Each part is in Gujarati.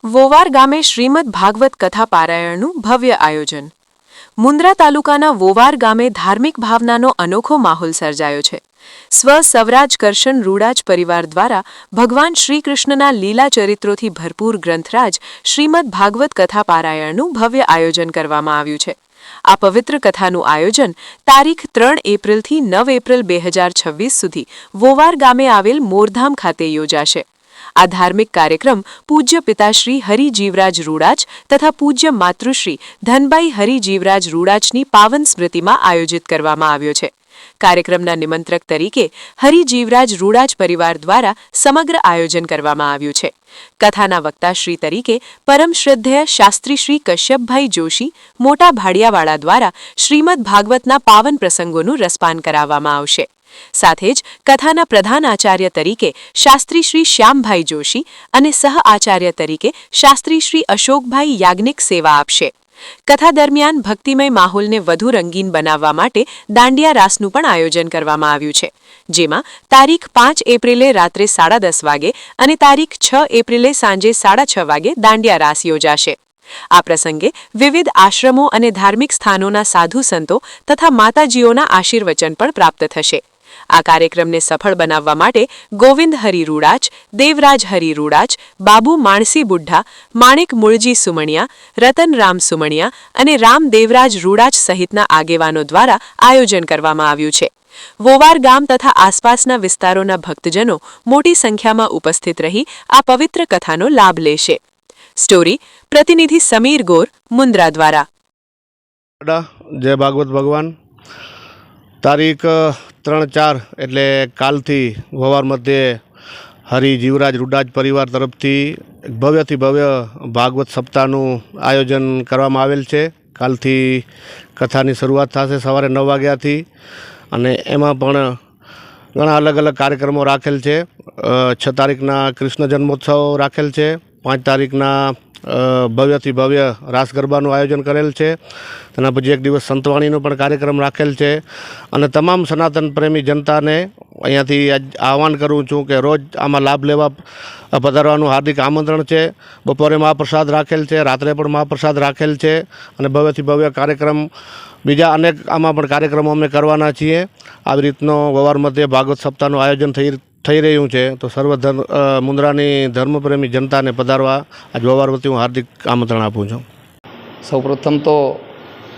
વોવાર ગામે શ્રીમદ ભાગવત કથા પારાયણનું ભવ્ય આયોજન। મુન્દ્રા તાલુકાના વોવાર ગામે ધાર્મિક ભાવનાનો અનોખો માહોલ સર્જાયો છે। સ્વ સવરાજ કરશન રૂડાજ પરિવાર દ્વારા ભગવાન શ્રીકૃષ્ણના લીલા ચરિત્રોથી ભરપૂર ગ્રંથરાજ શ્રીમદ ભાગવત કથા પારાયણનું ભવ્ય આયોજન કરવામાં આવ્યું છે। આ પવિત્ર કથાનું આયોજન તારીખ 3 એપ્રિલથી 9 એપ્રિલ 2026 સુધી વોવાર ગામે આવેલ મોરધામ ખાતે યોજાશે। આ ધાર્મિક કાર્યક્રમ પૂજ્ય પિતાશ્રી હરિજીવરાજ રૂડાજ તથા પૂજ્ય માતૃશ્રી ધનબાઈ હરિજીવરાજ રૂડાજની પાવન સ્મૃતિમાં આયોજિત કરવામાં આવ્યો છે। કાર્યક્રમના નિમંત્રક તરીકે હરિજીવરાજ રૂડાજ પરિવાર દ્વારા સમગ્ર આયોજન કરવામાં આવ્યું છે। કથાના વક્તાશ્રી તરીકે પરમ શ્રદ્ધેય શાસ્ત્રી શ્રી કશ્યપભાઈ જોશી મોટા ભાડિયાવાળા દ્વારા શ્રીમદ ભાગવતના પાવન પ્રસંગોનું રસપાન કરાવવામાં આવશે। સાથે જ કથાના પ્રધાન આચાર્ય તરીકે શાસ્ત્રી શ્રી શ્યામભાઈ જોશી અને સહ આચાર્ય તરીકે શાસ્ત્રી શ્રી અશોકભાઈ યાજ્ઞિક સેવા આપશે। કથા દરમિયાન ભક્તિમય માહોલને વધુ રંગીન બનાવવા માટે દાંડિયા રાસનું પણ આયોજન કરવામાં આવ્યું છે, જેમાં તારીખ 5 એપ્રિલે રાત્રે 10:30 વાગે અને તારીખ 6 એપ્રિલે સાંજે 6:30 વાગે દાંડિયા રાસ યોજાશે। આ પ્રસંગે વિવિધ આશ્રમો અને ધાર્મિક સ્થાનોના સાધુ સંતો તથા માતાજીઓના આશીર્વચન પણ પ્રાપ્ત થશે। આ કાર્યક્રમને સફળ બનાવવા માટે ગોવિંદ હરિ રૂડાજ, દેવરાજ હરિ રૂડાજ, બાબુ માણસી બુઢ્ઢા, માણેક મુળજી સુમણિયા, રતનરામ સુમણિયા અને રામ દેવરાજ રૂડાજ સહિતના આગેવાનો દ્વારા આયોજન કરવામાં આવ્યું છે। વોવાર ગામ તથા આસપાસના વિસ્તારોના ભક્તજનો મોટી સંખ્યામાં ઉપસ્થિત રહી આ પવિત્ર કથાનો લાભ લેશે। સ્ટોરી પ્રતિનિધિ સમીર ગોર, મુન્દ્રા દ્વારા। જય ભાગવત ભગવાન। તારીખ 3-4 એટલે કાલથી વોવાર મધ્યે હરિજીવરાજ રૂડાજ પરિવાર તરફથી ભવ્યથી ભવ્ય ભાગવત સપ્તાહનું આયોજન કરવામાં આવેલ છે। કાલથી કથાની શરૂઆત થશે સવારે 9 વાગ્યાથી અને એમાં પણ ઘણા અલગ અલગ કાર્યક્રમો રાખેલ છે। 6 તારીખના કૃષ્ણ જન્મોત્સવ રાખેલ છે। 5 તારીખના ભવ્યથી ભવ્ય રાસ ગરબાનું આયોજન કરેલ છે। તેના પછી એક દિવસ સંતવાણીનો પણ કાર્યક્રમ રાખેલ છે અને તમામ સનાતન પ્રેમી જનતાને અહીંયાથી આહવાન કરું છું કે રોજ આમાં લાભ લેવા પધારવાનું હાર્દિક આમંત્રણ છે। બપોરે મહાપ્રસાદ રાખેલ છે, રાત્રે પણ મહાપ્રસાદ રાખેલ છે અને ભવ્યથી ભવ્ય કાર્યક્રમ બીજા અનેક આમાં પણ કાર્યક્રમો અમે કરવાના છીએ। આવી રીતનો વોવાર મધ્યે ભાગવત સપ્તાહનું આયોજન થઈ રહ્યું છે, તો સર્વ મુન્દ્રાની ધર્મપ્રેમી જનતાને પધારવા આજ વોવાર વતી હું હાર્દિક આમંત્રણ આપું છું। સૌપ્રથમ તો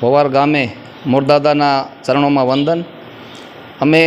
વોવાર ગામે મોરદાદાના ચરણોમાં વંદન। અમે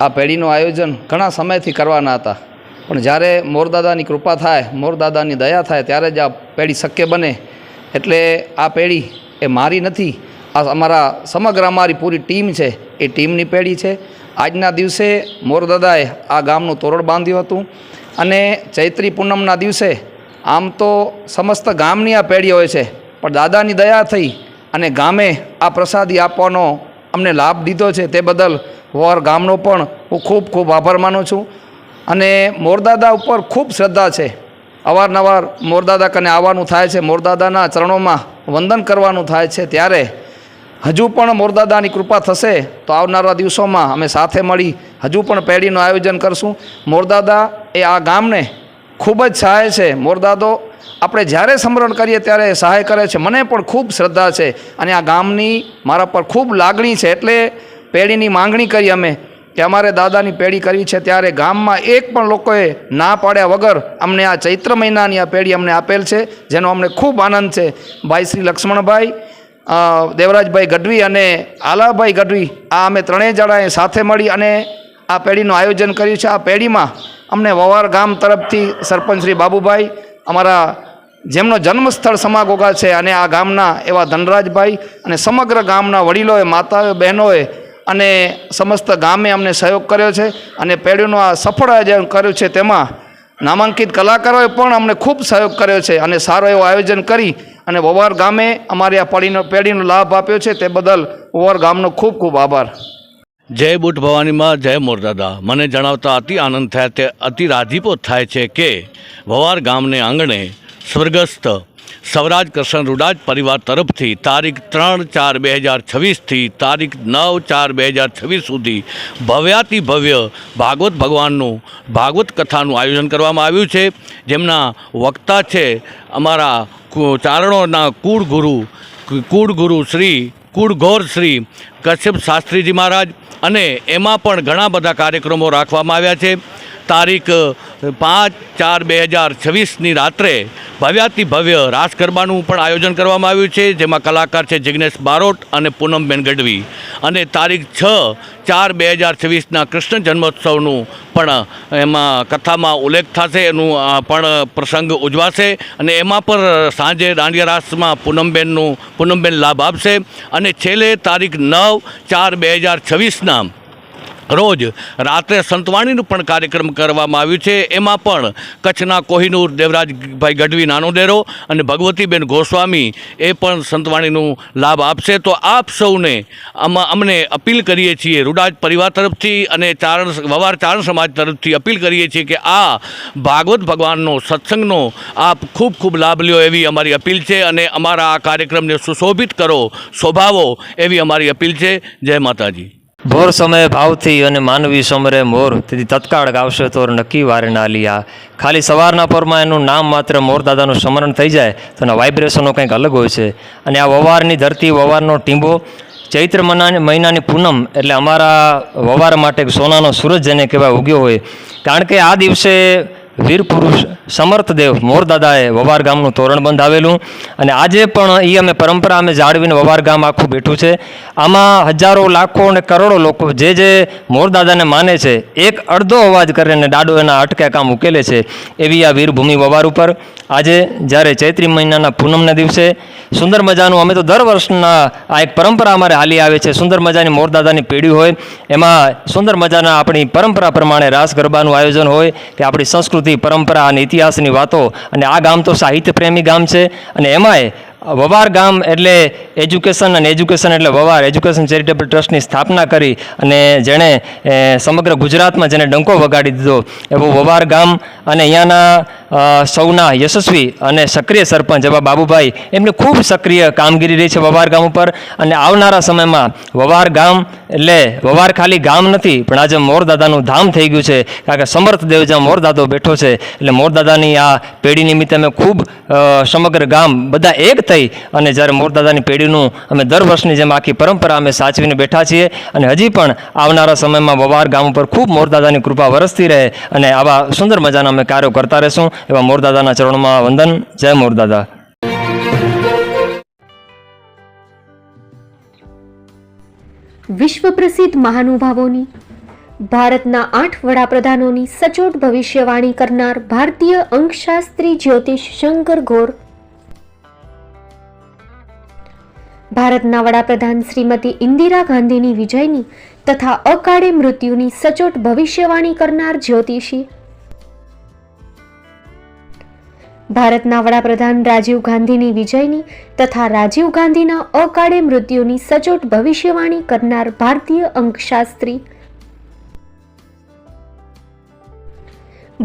આ પેઢીનું આયોજન ઘણા સમયથી કરવાના હતા, પણ જ્યારે મોરદાદાની કૃપા થાય, મોરદાદાની દયા થાય ત્યારે જ આ પેઢી શક્ય બને। એટલે આ પેઢી એ મારી નથી, આ અમારી પૂરી ટીમ છે, એ ટીમની પેઢી છે। આજના દિવસે મોરદાદાએ આ ગામનું તોરણ બાંધ્યું હતું અને ચૈત્રી પૂનમના દિવસે આમ તો સમસ્ત ગામની આ પેઢી હોય છે, પણ દાદાની દયા થઈ અને ગામે આ પ્રસાદી આપવાનો અમને લાભ દીધો છે, તે બદલ વોવાર ગામનો પણ હું ખૂબ ખૂબ આભાર માનું છું। અને મોરદાદા ઉપર ખૂબ શ્રદ્ધા છે, અવારનવાર મોરદાદા કને આવવાનું થાય છે, મોરદાદાના ચરણોમાં વંદન કરવાનું થાય છે। ત્યારે હજુ પણ મોરદાદાની કૃપા થશે તો આવનારા દિવસોમાં અમે સાથે મળી હજુ પણ પેઢીનું આયોજન કરશું। મોરદાદા એ આ ગામને ખૂબ જ સહાય છે। મોરદાદો આપણે જ્યારે સ્મરણ કરીએ ત્યારે સહાય કરે છે। મને પણ ખૂબ શ્રદ્ધા છે અને આ ગામની મારા પર ખૂબ લાગણી છે, એટલે પેઢીની માંગણી કરી અમે કે અમારે દાદાની પેઢી કરવી છે। ત્યારે ગામમાં એક પણ લોકોએ ના પાડ્યા વગર અમને આ ચૈત્ર મહિનાની આ પેઢી અમને આપેલ છે, જેનો અમને ખૂબ આનંદ છે। ભાઈ શ્રી લક્ષ્મણભાઈ, દેવરાજભાઈ ગઢવી અને આલાભાઈ ગઢવી, આ અમે ત્રણેય જણાએ સાથે મળી અને આ પેઢીનું આયોજન કર્યું છે। આ પેઢીમાં અમને વોવાર ગામ તરફથી સરપંચ શ્રી બાબુભાઈ, અમારા જેમનો જન્મસ્થળ સમાગોગા છે, અને આ ગામના એવા ધનરાજભાઈ અને સમગ્ર ગામના વડીલોએ, માતાઓએ, બહેનોએ અને સમસ્ત ગામે અમને સહયોગ કર્યો છે અને પેઢીનું આ સફળ આયોજન કર્યું છે। તેમાં નામાંકિત કલાકારોએ પણ અમને ખૂબ સહયોગ કર્યો છે અને સારો એવો આયોજન કરી અને વોવાર ગામે અમારી આ પેઢીનો લાભ આપ્યો છે, તે બદલ વોવાર ગામનો ખૂબ ખૂબ આભાર। જય બુટ ભવાનીમાં, જય મોરદાદા। મને જણાવતા અતિ આનંદ થાય, તે અતિ રાધીપો થાય છે કે વોવાર ગામને આંગણે સ્વર્ગસ્થ સવરાજ કરશન રૂડાજ પરિવાર તરફથી તારીખ 3/4/2026થી તારીખ 9/4/2026 સુધી ભવ્યાતિ ભવ્ય ભાગવત ભગવાનનું ભાગવત કથાનું આયોજન કરવામાં આવ્યું છે, જેમના વક્તા છે અમારા ચારણોના કુળગુરુ શ્રી કુળઘોર શ્રી કશ્યપ શાસ્ત્રીજી મહારાજ, અને એમાં પણ ઘણા બધા કાર્યક્રમો રાખવામાં આવ્યા છે. તારીખ 5/4/2026ની રાત્રે ભવ્યાતિ ભવ્ય રાસ ગરબાનું પણ આયોજન કરવામાં આવ્યું છે, જેમાં કલાકાર છે જિગ્નેશ બારોટ અને પૂનમબેન ગઢવી. અને તારીખ 6/4/2026ના કૃષ્ણ જન્મોત્સવનું પણ એમાં કથામાં ઉલ્લેખ થશે, એનું પણ પ્રસંગ ઉજવાશે. અને એમાં પણ સાંજે દાંડિયા રાસમાં પૂનમબેન લાભ આપશે. અને છેલ્લે તારીખ 9/4/2026ના રોજ રાત્રે સંતવાણીનું પણ કાર્યક્રમ કરવામાં આવ્યું છે. એમાં પણ કચ્છના કોહિનૂર દેવરાજભાઈ ગઢવી નાનો ડેરો અને ભગવતીબેન ગોસ્વામી એ પણ સંતવાણીનું લાભ આપશે. તો આપ સૌને અમને અપીલ કરીએ છીએ, રૂડાજ પરિવાર તરફથી અને વવાર ચારણ સમાજ તરફથી અપીલ કરીએ છીએ કે આ ભાગવત ભગવાનનો સત્સંગનો આપ ખૂબ લાભ લ્યો, એવી અમારી અપીલ છે. અને અમારા આ કાર્યક્રમને સુશોભિત કરો, શોભાવો, એવી અમારી અપીલ છે. જય માતાજી. ભોર સમય ભાવથી અને માનવી સમરે મોર, તેથી તત્કાળ ગાવશે તો નક્કી વારે ના લિયા. ખાલી સવારના પરમાં એનું નામ માત્ર મોરદાદાનું સ્મરણ થઈ જાય તો એના વાઇબ્રેશનો કંઈક અલગ હોય છે. અને આ વવારની ધરતી, વવારનો ટીંબો, ચૈત્ર મહિનાની પૂનમ એટલે અમારા વવાર માટે સોનાનો સૂરજ જેને કહેવાય ઉગ્યો હોય. કારણ કે આ દિવસે વીર પુરુષ સમર્થદેવ મોરદાદાએ વવાર ગામનું તોરણ બંધાવેલું, અને આજે પણ એ અમે પરંપરા જાળવીને વવાર ગામ આખું બેઠું છે. આમાં હજારો, લાખો અને કરોડો લોકો જે મોરદાદાને માને છે, એક અડધો અવાજ કરીને દાડો એના અટકે કામ ઉકેલે છે. એવી આ વીરભૂમિ વવાર ઉપર આજે જ્યારે ચૈત્રી મહિનાના પૂનમના દિવસે સુંદર મજાનું, અમે તો દર વર્ષના આ એક પરંપરા અમારે હાલી આવે છે, સુંદર મજાની મોરદાદાની પેઢી હોય, એમાં સુંદર મજાના આપણી પરંપરા પ્રમાણે રાસ ગરબાનું આયોજન હોય, કે આપણી સંસ્કૃતિ, પરંપરા અને ઇતિહાસની વાતો. અને આ ગામ તો સાહિત્ય પ્રેમી ગામ છે. અને એમાંય વવાર ગામ એટલે એજ્યુકેશન એટલે વવાર એજ્યુકેશન ચેરિટેબલ ટ્રસ્ટની સ્થાપના કરી અને જેણે સમગ્ર ગુજરાતમાં જેને ડંકો વગાડી દીધો એવું વવાર ગામ. અને અહીંયાના સૌના યશસ્વી અને સક્રિય સરપંચ એવા બાબુભાઈ, એમની ખૂબ સક્રિય કામગીરી રહી છે વવાર ગામ ઉપર. અને આવનારા સમયમાં વવાર ગામ એટલે વવાર ખાલી ગામ નથી, પણ આજે મોરદાદાનું ધામ થઈ ગયું છે. કારણ કે સમર્થ દેવ જ્યાં મોરદાદો બેઠો છે, એટલે મોરદાદાની આ પેઢી નિમિત્તે અમે ખૂબ સમગ્ર ગામ બધા એક થઈ અને જ્યારે મોરદાદાની પેઢીનું અમે દર વર્ષની જેમ આખી પરંપરા અમે સાચવીને બેઠા છીએ. અને હજી પણ આવનારા સમયમાં વવાર ગામ ઉપર ખૂબ મોરદાદાની કૃપા વરસતી રહે અને આવા સુંદર મજાના અમે કાર્યો કરતા રહેશું. એવા મોરદાદાના ચરણોમાં વંદન. જય મોરદાદા. વિશ્વ પ્રસિદ્ધ મહાનુભાવોની, ભારતના 8 વડાપ્રધાનોની સચોટ ભવિષ્યવાણી કરનાર ભારતીય અંકશાસ્ત્રી જ્યોતિષ શંકર ઘોર, ભારતના વડાપ્રધાન શ્રીમતી ઇન્દિરા ગાંધીની વિજયની તથા અકાળે મૃત્યુની સચોટ ભવિષ્યવાણી કરનાર જ્યોતિષી, ભારતના વડાપ્રધાન રાજીવ ગાંધીની વિજયની તથા રાજીવ ગાંધીના અકાળે મૃત્યુની સચોટ ભવિષ્યવાણી કરનાર ભારતીય અંકશાસ્ત્રી,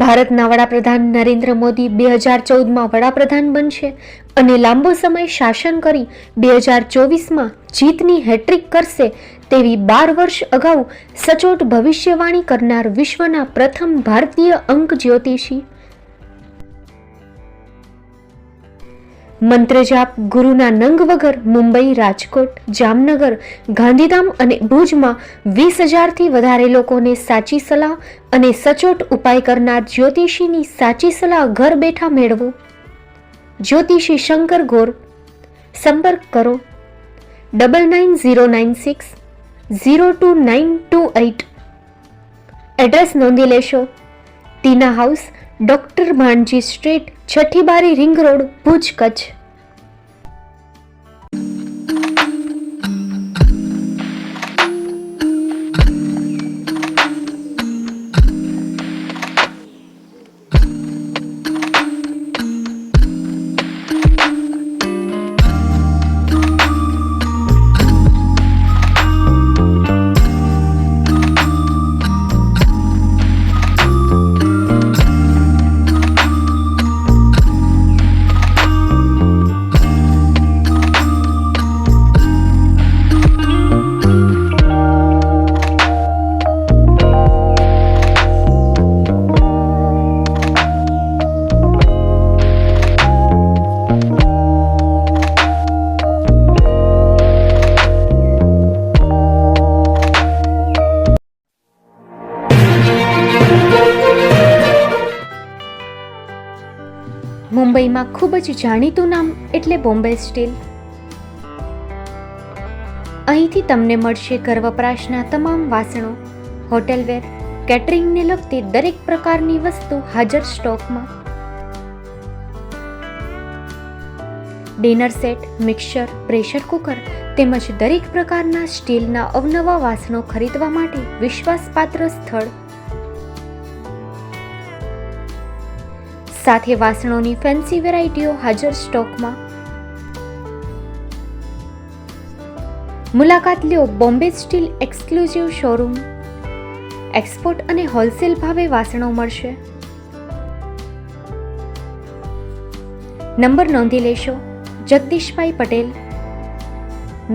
ભારતના વડાપ્રધાન નરેન્દ્ર મોદી 2014માં વડાપ્રધાન બનશે અને લાંબો સમય શાસન કરી 2024માં જીતની હેટ્રિક કરશે તેવી 12 વર્ષ અગાઉ સચોટ ભવિષ્યવાણી કરનાર વિશ્વના પ્રથમ ભારતીય અંક જ્યોતિષી, મંત્રજાપ ગુરુના નંગ વગર મુંબઈ, રાજકોટ, જામનગર, ગાંધીધામ અને ભુજમાં 20,000થી વધારે લોકોને સાચી સલાહ અને સચોટ ઉપાય કરનાર જ્યોતિષીની સાચી સલાહ ઘર બેઠા મેળવો. જ્યોતિષી શંકર ઘોર. સંપર્ક કરો 9909602928. એડ્રેસ નોંધી લેશો. ટીના હાઉસ, ડોક્ટર ભાણજી સ્ટ્રીટ, છઠ્ઠી બારી, રિંગ રોડ, ભુજ, કચ્છ. મુંબઈમાં ખૂબ જ જાણીતું નામ એટલે બોમ્બે સ્ટીલ. અહીંથી તમને મળશે ઘર વપરાશના તમામ વાસણો, હોટેલવેર, કેટરિંગને લગતી દરેક પ્રકારની વસ્તુ હાજર સ્ટોકમાં. Dinner set, mixer, pressure cooker તેમજ દરેક પ્રકારના સ્ટીલના અવનવા વાસણો ખરીદવા માટે વિશ્વાસપાત્ર સ્થળ. સાથે વાસણોની ફેન્સી વેરાયટીઓ હાજર સ્ટોકમાં. મુલાકાત લ્યો Bombay steel exclusive showroom. Export અને હોલસેલ ભાવે વાસણો મળશે. નંબર નોંધી લેશો. જગદીશભાઈ પટેલ,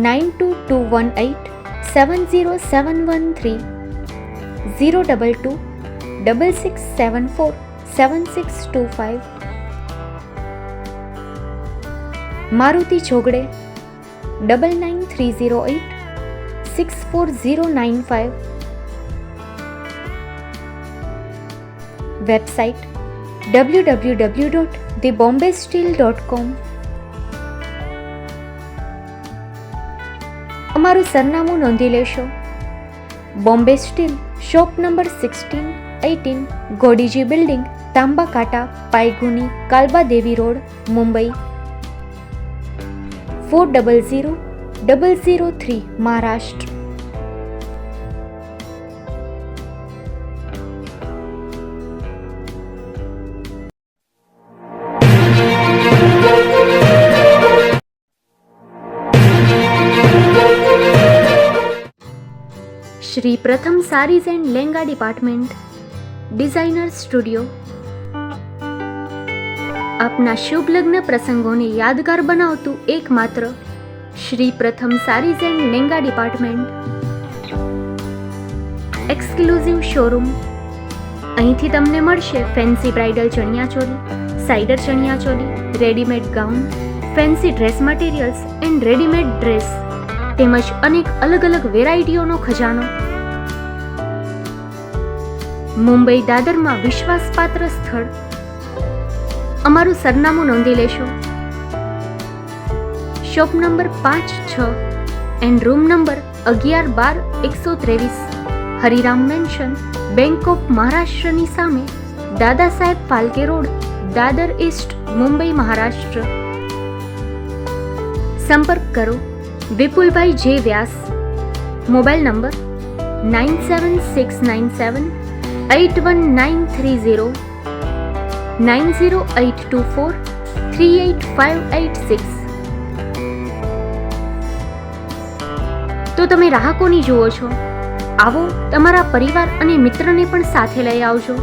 9221870713, 022 6674 7625. મારુતિ જોગડે, 99308 64095. Website www.thebombasteel.com. અમારું સરનામું નોંધી લેશો. Bombay steel, shop number 16-18, Godiji building, Tamba Kanta, Paydhuni, Kalba Devi road, Mumbai 400003, Maharashtra. Shri Pratham saris and Lenga department, designer studio. આપના શુભ લગ્ન પ્રસંગોને યાદગાર બનાવતું એકમાત્ર Shri Pratham saris and Lenga department, exclusive showroom. અહીંથી તમને મળશે fancy bridal chaniya choli, cider chaniya choli, readymade gown, fancy dress materials and readymade dress તેમજ અનેક અલગ અલગ વેરાયટીઓનો ખજાનો. મુંબઈ દાદરમાં વિશ્વાસપાત્ર સ્થળ. અમારું સરનામું નોંધી લેશો. Shop number 5-6 and room number 11-12-123, Hariram mansion, bank of મહારાષ્ટ્રની સામે, દાદા સાહેબ ફાલ્કે રોડ, દાદર ઈસ્ટ, મુંબઈ, મહારાષ્ટ્ર. સંપર્ક કરો વિપુલભાઈ જે વ્યાસ. Mobile number 9769781930, 9082438586. તો તમે રાહ કોની જુઓ છો? આવો, તમારા પરિવાર અને મિત્રને પણ સાથે લઈ આવજો.